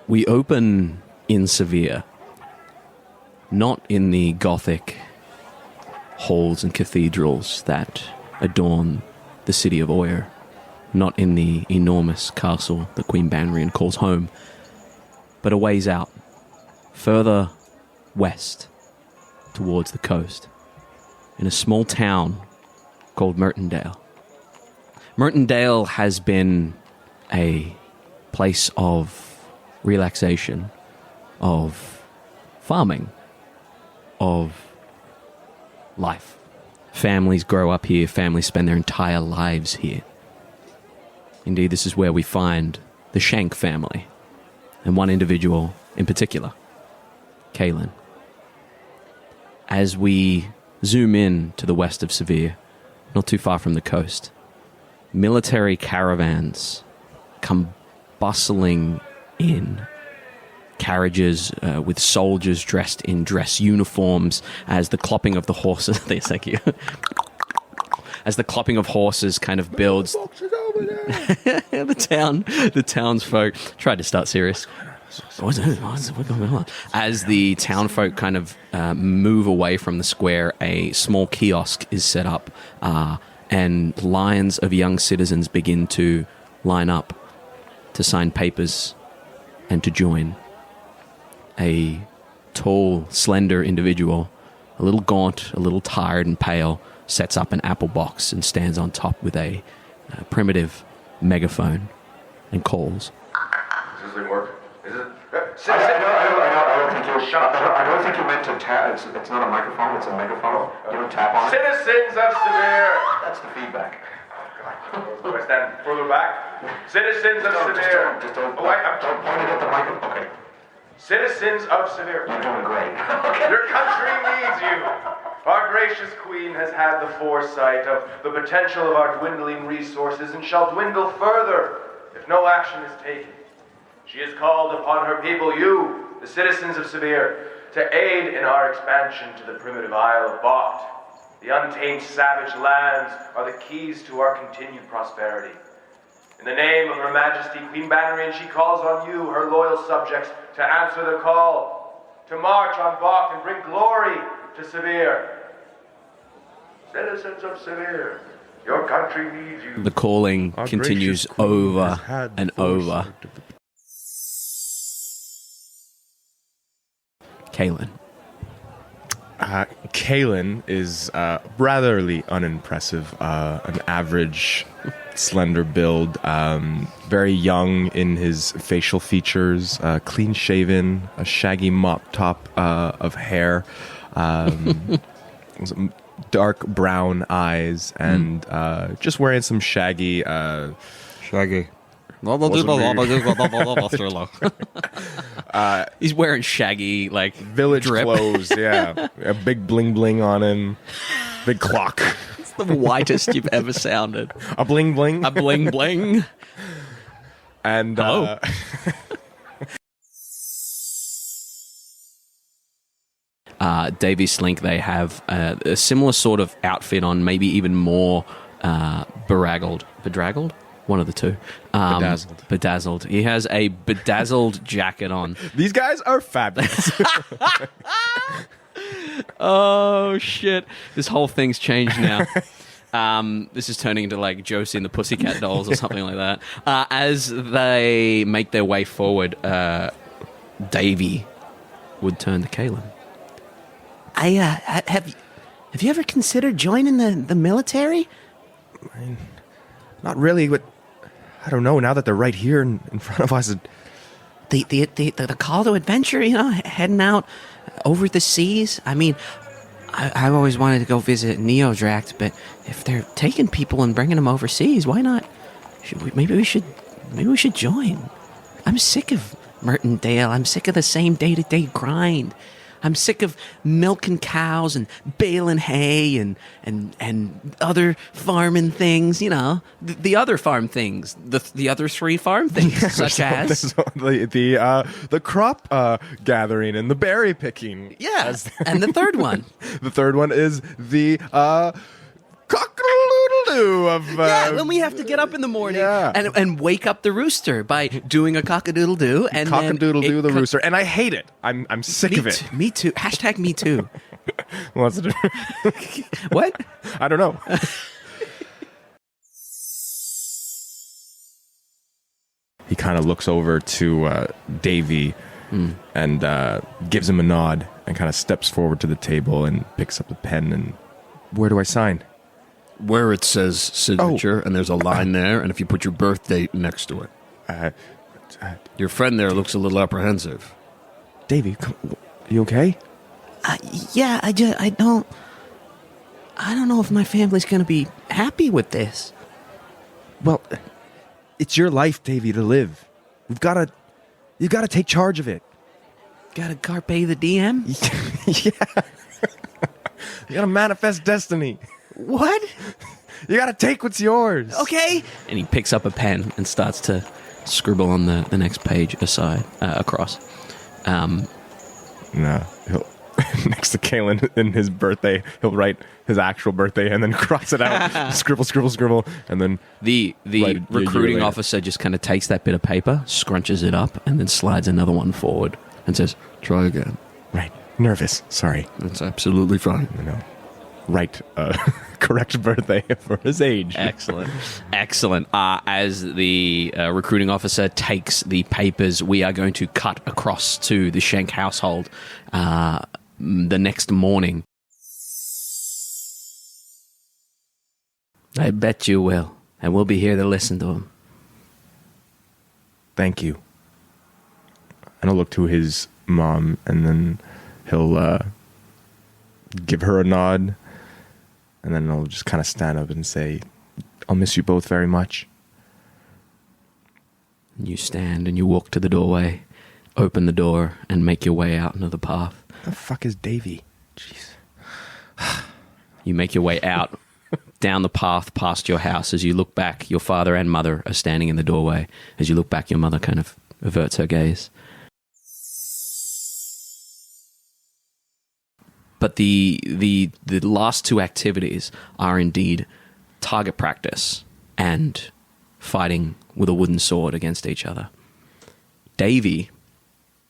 We open in Severe, not in the Gothic halls and cathedrals that adorn the city of Oyer, not in the enormous castle that Queen Banrian calls home, but a ways out, further west towards the coast, in a small town called Mertondale. Mertondale has been a place of relaxation, of farming, of life. Families grow up here, families spend their entire lives here. Indeed, this is where we find the Shank family, and one individual in particular, Kaelin. As we zoom in to the west of Severe, not too far from the coast, military caravans come bustling in, carriages with soldiers dressed in dress uniforms, as the clopping of the horses thank you, as the clopping of horses kind of builds. the townsfolk tried to start serious. What's going on? As the townfolk kind of move away from the square, a small kiosk is set up, and lines of young citizens begin to line up to sign papers and to join. A tall, slender individual, a little gaunt, a little tired and pale, sets up an apple box and stands on top with a primitive megaphone and calls. Does it work? Is it? I don't think you'll shut up. I don't think you meant to tap. It's not a microphone, it's a megaphone. You don't tap on it. Citizens of Severe! That's the feedback. Do I stand further back? Citizens of Severe! Just don't point it at the microphone. Okay. Citizens of Severe. You're doing great. Your country needs you. Our gracious queen has had the foresight of the potential of our dwindling resources and shall dwindle further if no action is taken. She has called upon her people, you, the citizens of Severe, to aid in our expansion to the primitive Isle of Bocht. The untamed savage lands are the keys to our continued prosperity. In the name of Her Majesty Queen Banrian, she calls on you, her loyal subjects, to answer the call, to march on Bocht and bring glory to Severe. Citizens of Severe, your country needs you. The calling continues over and over. Kaelin. Kaelin is ratherly unimpressive. An average, slender build, very young in his facial features, clean-shaven, a shaggy mop top of hair, dark brown eyes, and just wearing some shaggy... He's wearing shaggy, like, village drip. clothes, yeah. A big bling bling on him. Big clock. It's the whitest you've ever sounded. A bling bling. A bling bling. And hello. Davy Slink, they have a similar sort of outfit on, maybe even more bedraggled? One of the two. Bedazzled. He has a bedazzled jacket on. These guys are fabulous. Oh, shit. This whole thing's changed now. This is turning into like Josie and the Pussycat Dolls or something like that. As they make their way forward, Davy would turn to Kaelin. Have you ever considered joining the military? Not really, but I don't know. Now that they're right here in front of us, the call to adventure, heading out over the seas. I mean, I've always wanted to go visit Neodract, but if they're taking people and bringing them overseas, why not? Maybe we should join. I'm sick of Mertondale. I'm sick of the same day-to-day grind. I'm sick of milking cows and baling hay and other farming things, the other farm things, the other three farm things, such as the crop gathering and the berry picking. Yeah, and the third one. The third one is the cock-a-doodle cock-a-doodle-doo of... Yeah, then we have to get up in the morning and wake up the rooster by doing a cock-a-doodle-doo. And Cock-a-doodle-doo the rooster. And I hate it. I'm sick of it. Me too. Hashtag me too. What's it? What? I don't know. He kind of looks over to Davy and gives him a nod and kind of steps forward to the table and picks up a pen and... Where do I sign? Where it says signature, and there's a line there, and if you put your birth date next to it. Your friend there looks a little apprehensive. Davy, you okay? Yeah, I don't know if my family's going to be happy with this. Well, it's your life, Davy, to live. You've got to take charge of it. Got to carpe the diem? Yeah. You got to manifest destiny. What? You got to take what's yours. Okay. And he picks up a pen and starts to scribble on the next page across. No, he'll next to Kalen in his birthday, he'll write his actual birthday and then cross it out. scribble, and then the recruiting officer just kind of takes that bit of paper, scrunches it up, and then slides another one forward and says, Try again. Right. Nervous. Sorry. That's absolutely fine. No. Right. Correct birthday for his age. Excellent. As the recruiting officer takes the papers, we are going to cut across to the Schenk household the next morning. I bet you will, and we'll be here to listen to him. Thank you. And I'll look to his mom, and then he'll give her a nod, and then I'll just kind of stand up and say, I'll miss you both very much. You stand and you walk to the doorway, open the door, and make your way out into the path. The fuck is Davy? Jeez. You make your way out down the path past your house. As you look back, your father and mother are standing in the doorway. As you look back, your mother kind of averts her gaze. But the last two activities are indeed target practice and fighting with a wooden sword against each other. Davy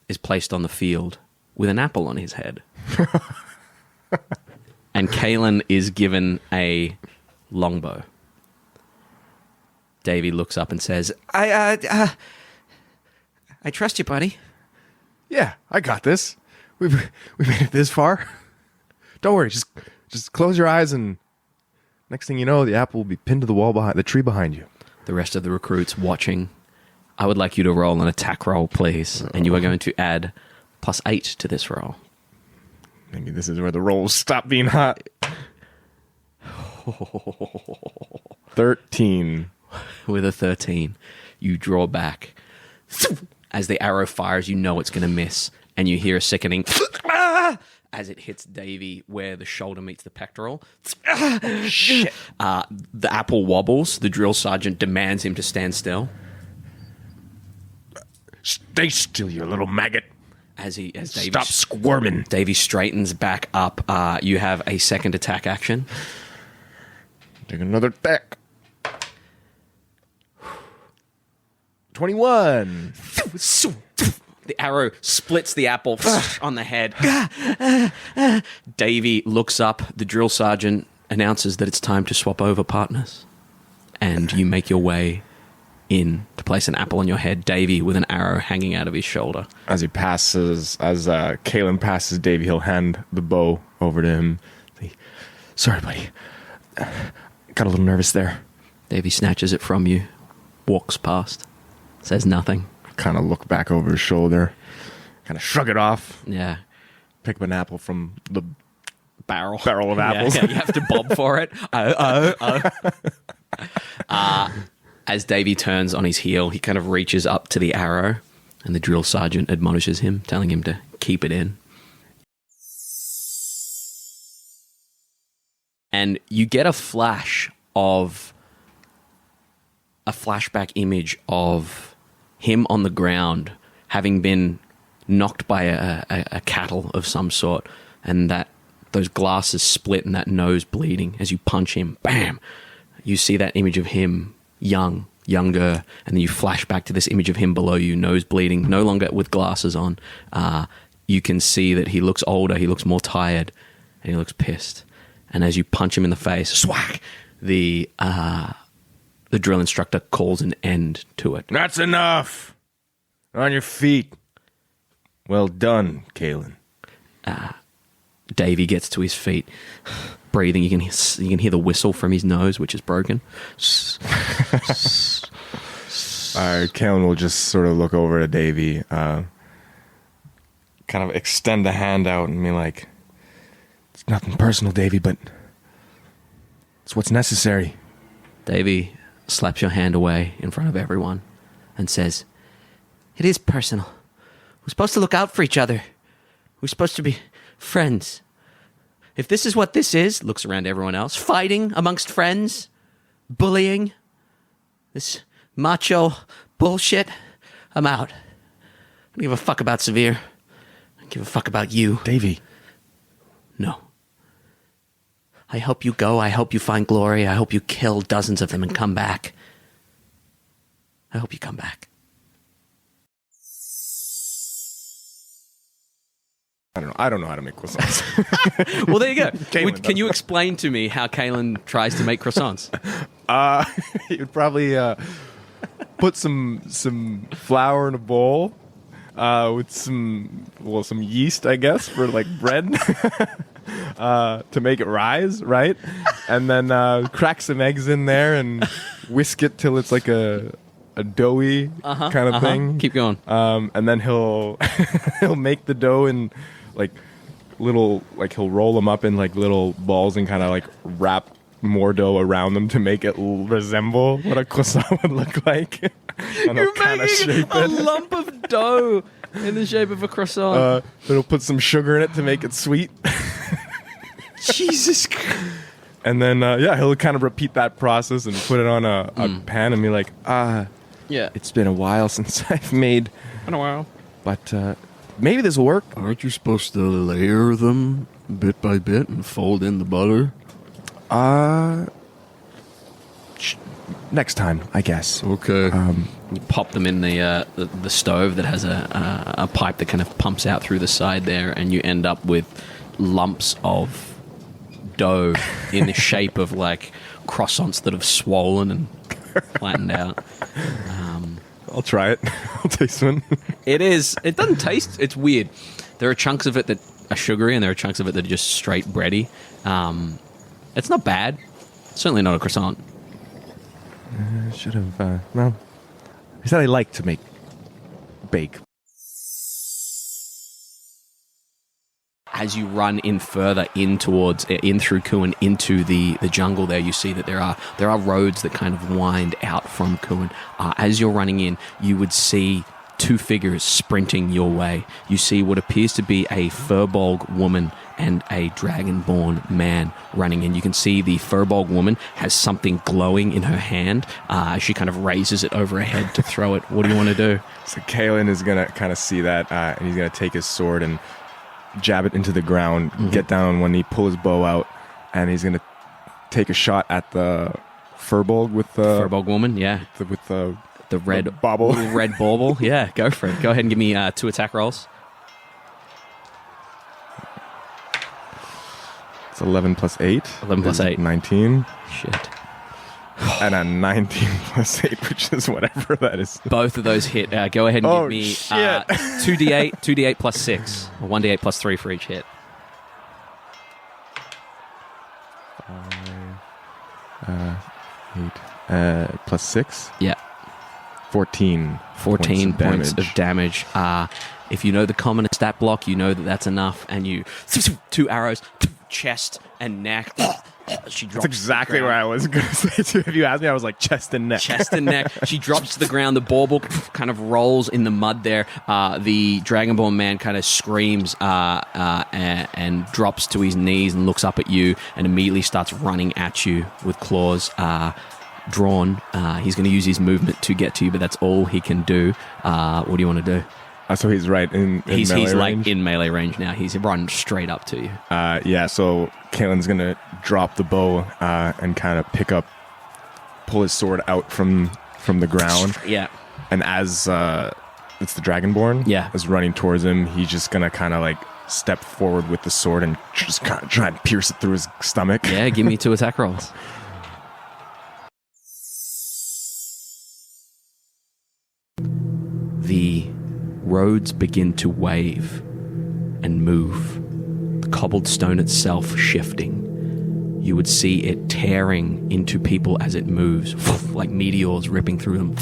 is placed on the field with an apple on his head. And Kalen is given a longbow. Davy looks up and says, I trust you, buddy. Yeah, I got this. We made it this far. Don't worry, just close your eyes, and next thing you know, the apple will be pinned to the wall behind the tree behind you. The rest of the recruits watching. I would like you to roll an attack roll, please, and you are going to add +8 to this roll. Maybe this is where the rolls stop being hot. 13. With a 13, you draw back. As the arrow fires, you know it's going to miss, and you hear a sickening as it hits Davy where the shoulder meets the pectoral. Shit. The apple wobbles. The drill sergeant demands him to stand still. Stay still, you little maggot. As Davy Stop squirming. Davy straightens back up. You have a second attack action. Take another attack. 21. The arrow splits the apple on the head. Davy looks up. The drill sergeant announces that it's time to swap over partners. And you make your way in to place an apple on your head. Davy with an arrow hanging out of his shoulder. As Kalen passes Davy, he'll hand the bow over to him. Sorry, buddy. Got a little nervous there. Davy snatches it from you, walks past, says nothing. Kind of look back over his shoulder, kind of shrug it off. Yeah. Pick up an apple from the barrel of apples. Yeah, you have to bob for it. As Davy turns on his heel, he kind of reaches up to the arrow, and the drill sergeant admonishes him, telling him to keep it in. And you get a flashback image of him on the ground, having been knocked by a cattle of some sort, and that those glasses split and that nose bleeding as you punch him. Bam! you see that image of him younger, and then you flash back to this image of him below you, nose bleeding, no longer with glasses on. You can see that he looks older, he looks more tired, and he looks pissed. And as you punch him in the face, swack, the drill instructor calls an end to it. That's enough! On your feet. Well done, Kaelin. Davy gets to his feet, breathing. You can hear the whistle from his nose, which is broken. Kaelin will just sort of look over to Davy, kind of extend a hand out and be like, it's nothing personal, Davy, but it's what's necessary. Davy slaps your hand away in front of everyone and says, "It is personal. We're supposed to look out for each other. We're supposed to be friends. If this is what this is," looks around everyone else, "fighting amongst friends, bullying, this macho bullshit, I'm out. I don't give a fuck about Safir. I don't give a fuck about you." Davy. "No. I hope you go. I hope you find glory. I hope you kill dozens of them and come back. I hope you come back." I don't know how to make croissants. Well, there you go. Kaelin Can you explain to me how Kaelin tries to make croissants? You'd probably put some flour in a bowl with some yeast, I guess, for like bread to make it rise, right? And then crack some eggs in there and whisk it till it's like a doughy kind of thing. Keep going. And then he'll make the dough in like little, like he'll roll them up in like little balls and kind of like wrap more dough around them to make it resemble what a croissant would look like. And You're kinda making shape a it. lump of dough in the shape of a croissant. He'll put some sugar in it to make it sweet. Jesus Christ. And then, he'll kind of repeat that process and put it on a pan and be like, Yeah. it's been a while since I've made, Been a while. but maybe this will work. Aren't you supposed to layer them bit by bit and fold in the butter? Next time, I guess. Okay. You pop them in the stove that has a pipe that kind of pumps out through the side there, and you end up with lumps of dough in the shape of like croissants that have swollen and flattened out. I'll try it. I'll taste one. It doesn't taste, it's weird. There are chunks of it that are sugary and there are chunks of it that are just straight bready. It's not bad. Certainly not a croissant. I should have, I said I like to bake. As you run in further in through Kuin into the jungle there, you see that there are roads that kind of wind out from Kuin. As you're running in, you would see two figures sprinting your way. You see what appears to be a Furbolg woman and a Dragonborn man running in. You can see the Furbolg woman has something glowing in her hand. She kind of raises it over her head to throw it. What do you want to do? So Kaelin is going to kind of see that, and he's going to take his sword and jab it into the ground, get down on one knee, pull his bow out, and he's going to take a shot at the Furbolg with the... Furbolg woman, yeah. With the red bauble. Little red bauble. Yeah, go for it. Go ahead and give me 2 attack rolls. It's 11 plus 8. 11 plus 8. 19. Shit. And a 19 plus 8, which is whatever that is. Both of those hit. Go ahead and Oh, give me shit. 2d8 plus 6, or 1d8 plus 3 for each hit. 8 plus 6. Yeah. 14. 14 points of damage. damage. If you know the common stat block, you know that that's enough, and you 2 arrows, chest and neck. She drops. That's exactly where I was going to say too. If you asked me, I was like chest and neck. Chest and neck. She drops to the ground. The bauble kind of rolls in the mud there. The Dragonborn man kind of screams and drops to his knees and looks up at you and immediately starts running at you with claws drawn. He's going to use his movement to get to you, but that's all he can do. What do you want to do? So he's right in He's melee range? like in melee range now. He's run straight up to you. So Kaelin's going to drop the bow and kind of pick up pull his sword out from the ground. Yeah. And as it's the Dragonborn, Yeah. is running towards him, he's just gonna kind of like step forward with the sword and just kind of try and pierce it through his stomach. Yeah, give me 2 attack rolls. The roads begin to wave and move, the cobbled stone itself shifting. You would see it tearing into people as it moves, like meteors ripping through them.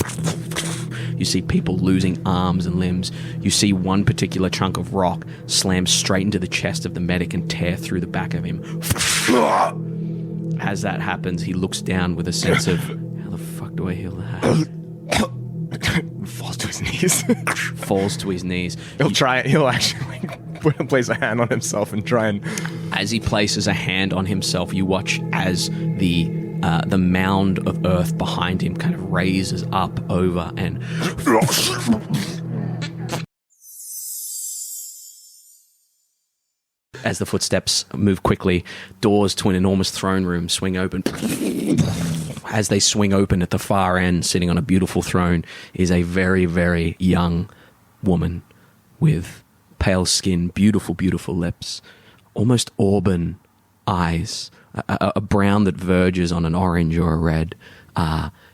You see people losing arms and limbs. You see one particular chunk of rock slam straight into the chest of the medic and tear through the back of him. As that happens, he looks down with a sense of, how the fuck do I heal that? Falls to his knees. Falls to his knees. He'll actually place a hand on himself and try and... As he places a hand on himself, you watch as the mound of earth behind him kind of raises up over and... As the footsteps move quickly, doors to an enormous throne room swing open. As they swing open at the far end, sitting on a beautiful throne, is a very, very young woman with pale skin, beautiful, beautiful lips, almost auburn eyes, a brown that verges on an orange or a red.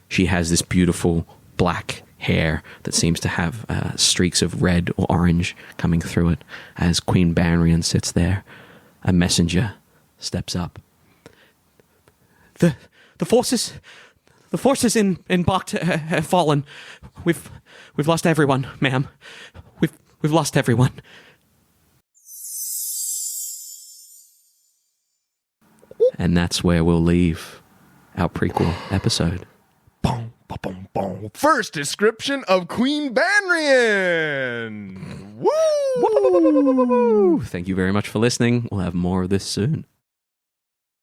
She has this beautiful black hair that seems to have streaks of red or orange coming through it. As Queen Banrian sits there, a messenger steps up. The forces in Bocht have fallen. We've lost everyone, ma'am. We've lost everyone. And that's where we'll leave our prequel episode. Boom, boom, boom. First description of Queen Banrian. Woo! Thank you very much for listening. We'll have more of this soon.